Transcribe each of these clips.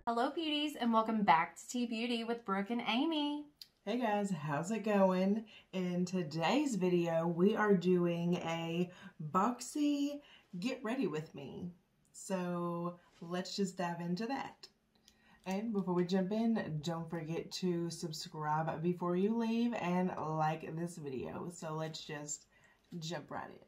Hello beauties and welcome back to Tea Beauty with Brooke and Amy. Hey guys, how's it going? In today's video, we are doing a boxy get ready with me. So let's just dive into that. And before we jump in, don't forget to subscribe before you leave and like this video. So let's just jump right in.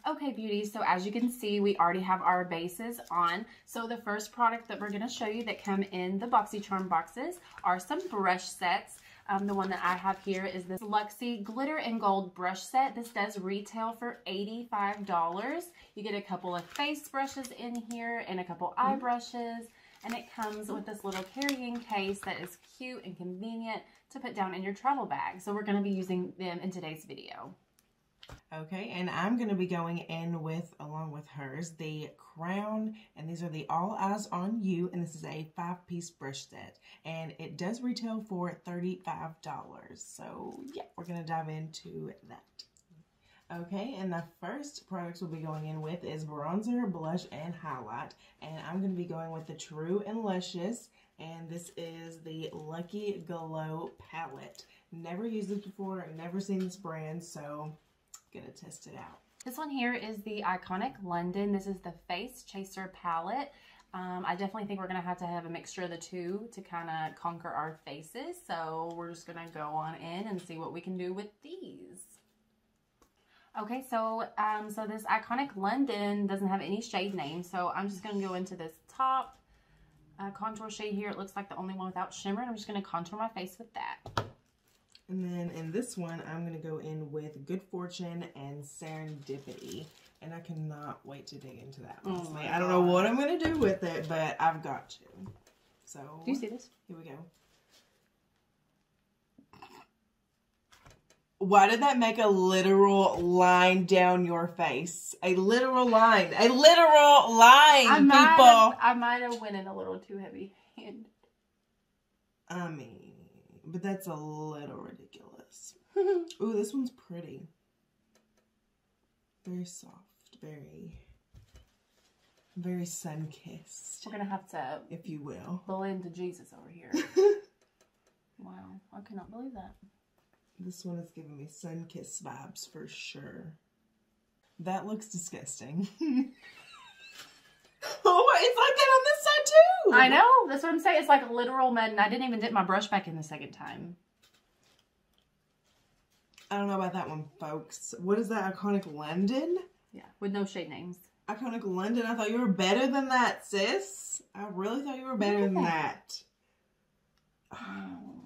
Okay beauties, so as you can see, we already have our bases on. So the first product that we're going to show you that come in the Boxycharm boxes are some brush sets. The one that I have here is this Luxie Glitter and Gold brush set. This does retail for $85. You get a couple of face brushes in here and a couple eye brushes. And it comes with this little carrying case that is cute and convenient to put down in your travel bag. So we're going to be using them in today's video. Okay, and I'm going to be going in with, along with hers, the crown, and these are the All Eyes on You, and this is a 5-piece brush set, and it does retail for $35. So yeah, we're going to dive into that. Okay, and the first products we'll be going in with is bronzer, blush, and highlight, and I'm going to be going with the True and Luscious, and this is the Lucky Glow palette. Never used this before, never seen this brand, so gonna test it out. This one here is the Iconic London. This is the Face Chaser palette. I definitely think we're gonna have to have a mixture of the two to kind of conquer our faces. So we're just gonna go on in and see what we can do with these. Okay, so this Iconic London doesn't have any shade name, so I'm just gonna go into this top contour shade here. It looks like the only one without shimmer, and I'm just gonna contour my face with that. And then in this one, I'm going to go in with Good Fortune and Serendipity. And I cannot wait to dig into that one. Oh I don't know what I'm going to do with it, but I've got to. So, do you see this? Here we go. Why did that make a literal line down your face? A literal line. A literal line, people. I might have went in a little too heavy-handed. I mean, but that's a little ridiculous. Ooh, this one's pretty. Very soft, very sun-kissed. We're gonna have to, if you will, blend to Jesus over here. Wow, I cannot believe that. This one is giving me sun-kissed vibes for sure. That looks disgusting. Oh, it's like that on this side too. I know. That's what I'm saying. It's like a literal mud, and I didn't even dip my brush back in the second time. I don't know about that one, folks. What is that? Iconic London? Yeah, with no shade names. Iconic London. I thought you were better than that, sis. I really thought you were better than that. Oh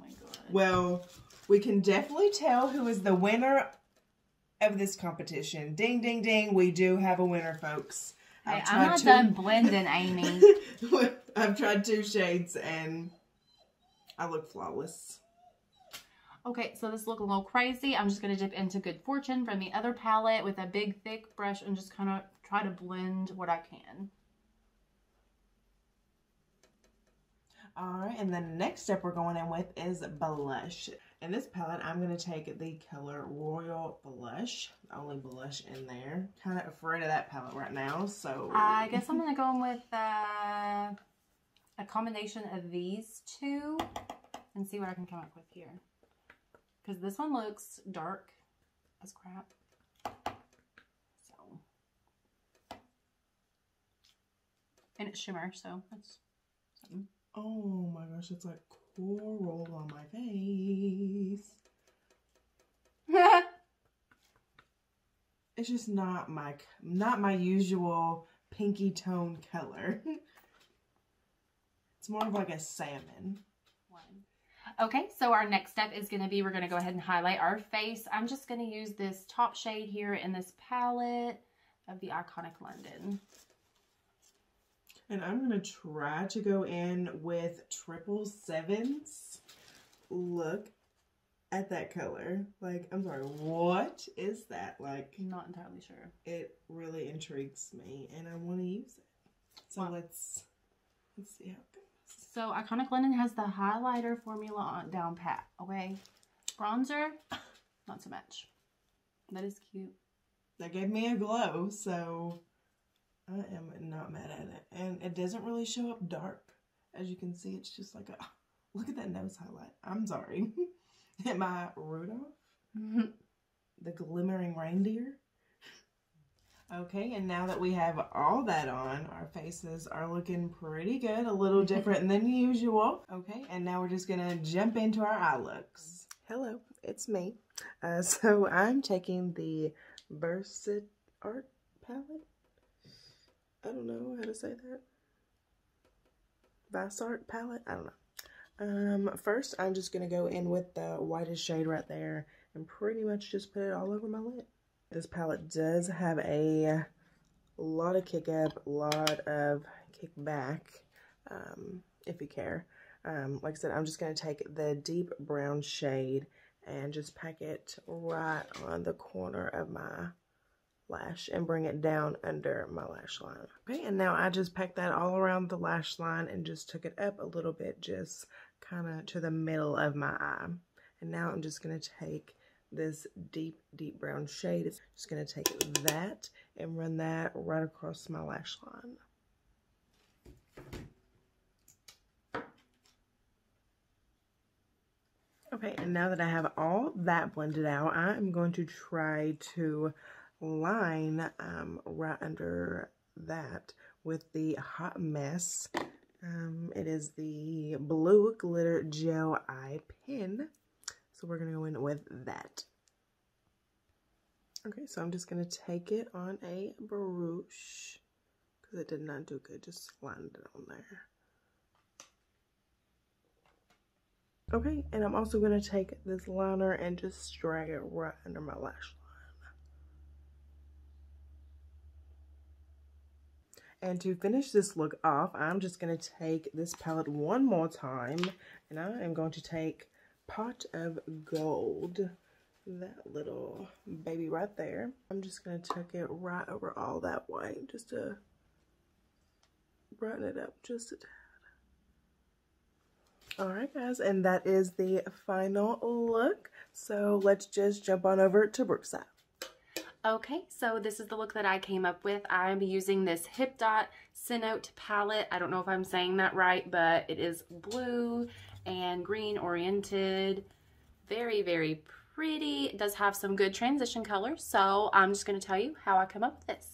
my god. Well, we can definitely tell who is the winner of this competition. Ding, ding, ding. We do have a winner, folks. Hey, I'm not done blending, Amy. I've tried 2 shades and I look flawless. Okay, so this looks a little crazy. I'm just going to dip into Good Fortune from the other palette with a big, thick brush and just kind of try to blend what I can. Alright, and then the next step we're going in with is blush. In this palette, I'm going to take the color Royal Blush. The only blush in there. Kind of afraid of that palette right now, so... I guess I'm going to go in with a combination of these two and see what I can come up with here. Because this one looks dark as crap. So. And it's shimmer, so that's something. Oh my gosh, it's like coral on my face. It's just not my usual pinky tone color. It's more of like a salmon. Okay, so our next step is going to be, we're going to go ahead and highlight our face. I'm just going to use this top shade here in this palette of the Iconic London. And I'm going to try to go in with 777s. Look at that color. Like, I'm sorry, what is that? Like, I'm not entirely sure. It really intrigues me, and I want to use it. So let's see how it goes. So Iconic London has the highlighter formula on down pat. Okay, bronzer, not so much. That is cute. That gave me a glow, so I am not mad at it. And it doesn't really show up dark As you can see, it's just like a, look at that nose highlight. I'm sorry. Am I Rudolph? The glimmering reindeer? Okay, and now that we have all that on, our faces are looking pretty good, a little different than usual. Okay, and now we're just gonna jump into our eye looks. Hello, it's me. So I'm taking the Versat Art palette. I don't know how to say that. Versat palette? I don't know. First, I'm just gonna go in with the whitest shade right there and pretty much just put it all over my lid. This palette does have a lot of kick up, a lot of kick back, if you care. Like I said, I'm just going to take the deep brown shade and just pack it right on the corner of my lash and bring it down under my lash line. Okay, and now I just packed that all around the lash line and just took it up a little bit, just kind of to the middle of my eye. And now I'm just going to take this deep brown shade. It's just going to take that and run that right across my lash line. Okay, and now that I have all that blended out, I'm going to try to line right under that with the Hot Mess. It is the Blue Glitter Gel Eye Pen. So we're going to go in with that. Okay, so I'm just going to take it on a brush because it did not do good. Just line it on there. Okay, and I'm also going to take this liner and just drag it right under my lash line. And to finish this look off, I'm just going to take this palette one more time, and I am going to take Pot of Gold, that little baby right there. I'm just going to tuck it right over all that white just to brighten it up just a tad. Alright guys, and that is the final look. So let's just jump on over to Brooke's side. Okay, so this is the look that I came up with. I'm using this Hipdot Palette. I don't know if I'm saying that right, but it is blue and green oriented. Very, very pretty. It does have some good transition colors, so I'm just going to tell you how I come up with this.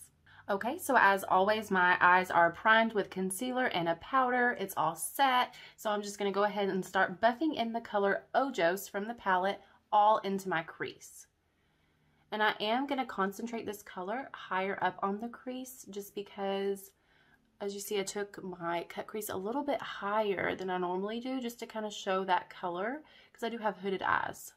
Okay, so as always, my eyes are primed with concealer and a powder. It's all set, so I'm just going to go ahead and start buffing in the color Ojos from the palette all into my crease. And I am going to concentrate this color higher up on the crease just because, as you see, I took my cut crease a little bit higher than I normally do just to kind of show that color because I do have hooded eyes.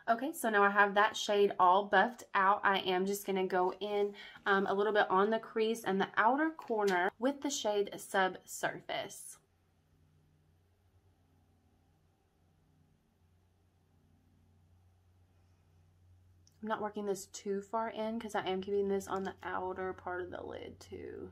Okay, so now I have that shade all buffed out. I am just going to go in a little bit on the crease and the outer corner with the shade Subsurface. I'm not working this too far in because I am keeping this on the outer part of the lid too.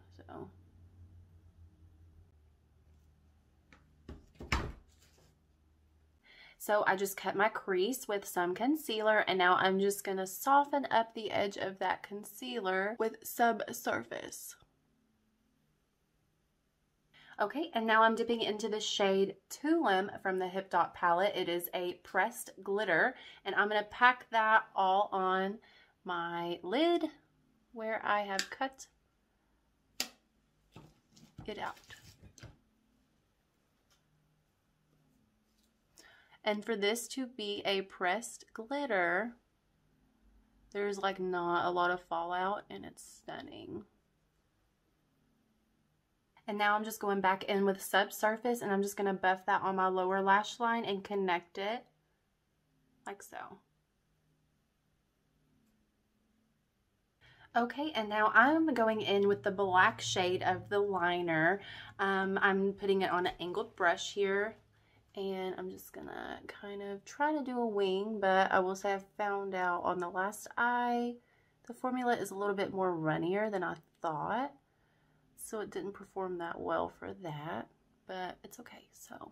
So I just cut my crease with some concealer, and now I'm just going to soften up the edge of that concealer with Subsurface. Okay, and now I'm dipping into the shade Tulum from the Hipdot palette. It is a pressed glitter, and I'm going to pack that all on my lid where I have cut it out. And for this to be a pressed glitter, there's like not a lot of fallout and it's stunning. And now I'm just going back in with Subsurface and I'm just going to buff that on my lower lash line and connect it like so. Okay, and now I'm going in with the black shade of the liner. I'm putting it on an angled brush here. And I'm just gonna kind of try to do a wing, but I will say I found out on the last eye, the formula is a little bit more runnier than I thought. So it didn't perform that well for that, but it's okay, so.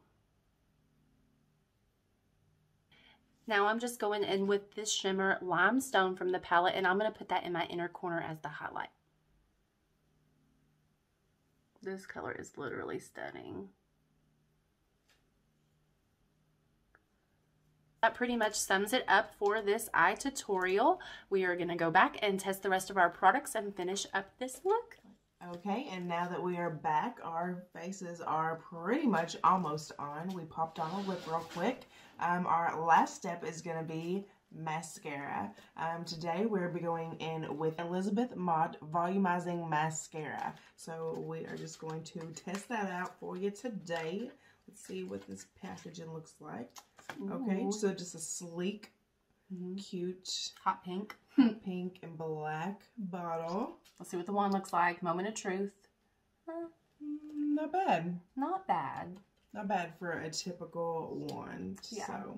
Now I'm just going in with this shimmer Limestone from the palette, and I'm gonna put that in my inner corner as the highlight. This color is literally stunning. That pretty much sums it up for this eye tutorial. We are going to go back and test the rest of our products and finish up this look. Okay, and now that we are back, our faces are pretty much almost on. We popped on a lip real quick. Our last step is going to be mascara. Today we're going in with Elizabeth Mott Volumizing Mascara. So we are just going to test that out for you today. Let's see what this packaging looks like. Ooh. Okay, so just a sleek, cute, hot pink and black bottle. Let's see what the wand looks like. Moment of truth. Not bad. Not bad. Not bad for a typical wand. Yeah. So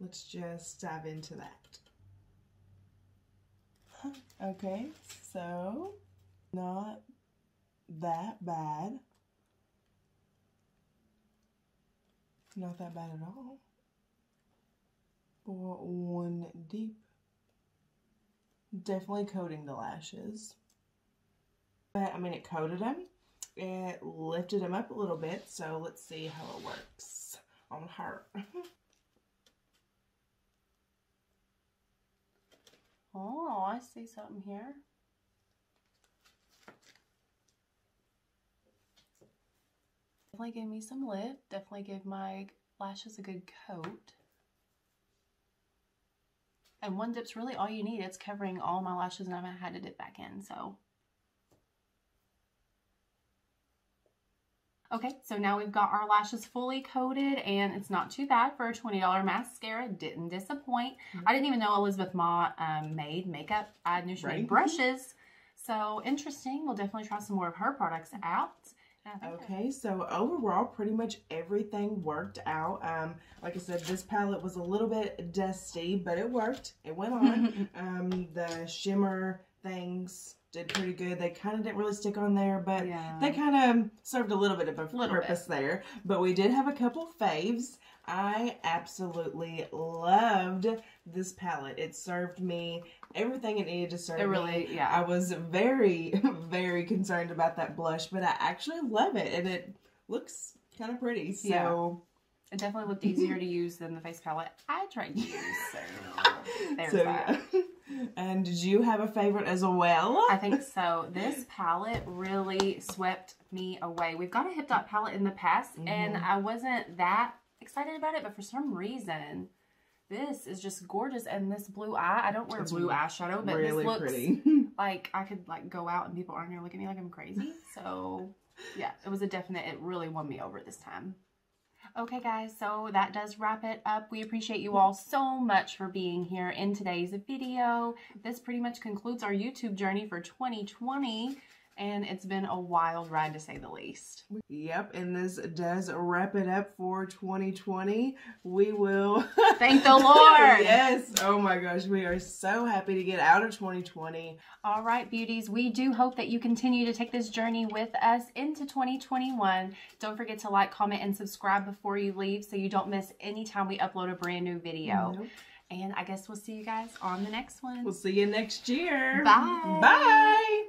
let's just dive into that. Okay, so not that bad. Not that bad at all. For one deep. Definitely coating the lashes. But, I mean, it coated them. It lifted them up a little bit. So, let's see how it works on her. Oh, I see something here. Definitely gave me some lift. Definitely gave my lashes a good coat. And one dip's really all you need. It's covering all my lashes and I haven't had to dip back in, so. Okay, so now we've got our lashes fully coated and it's not too bad for a $20 mascara. Didn't disappoint. I didn't even know Elizabeth Mott made makeup. I knew she made brushes. So interesting. We'll definitely try some more of her products out. Okay, so overall, pretty much everything worked out. Like I said, this palette was a little bit dusty, but it worked. It went on. The shimmer things did pretty good. They kind of didn't really stick on there, but they kind of served a little bit of a purpose there. But we did have a couple faves. I absolutely loved this palette. It served me everything it needed to serve me. I was very, very concerned about that blush, but I actually love it, and it looks kind of pretty. So it definitely looked easier to use than the face palette I tried to use. So there's that. And did you have a favorite as well? I think so. This palette really swept me away. We've got a Hipdot palette in the past, and I wasn't that excited about it, but for some reason this is just gorgeous. And this blue eye, I don't wear blue eyeshadow, but really this looks pretty. like I could like go out and people aren't gonna look at me like I'm crazy. So yeah, it was a definite, it really won me over this time. Okay guys, so that does wrap it up. We appreciate you all so much for being here in today's video. This pretty much concludes our YouTube journey for 2020. And it's been a wild ride to say the least. Yep, and this does wrap it up for 2020. We will thank the Lord. Yes. Oh my gosh, we are so happy to get out of 2020. All right, beauties, we do hope that you continue to take this journey with us into 2021. Don't forget to like, comment, and subscribe before you leave so you don't miss any time we upload a brand new video. And I guess we'll see you guys on the next one. We'll see you next year. Bye. Bye.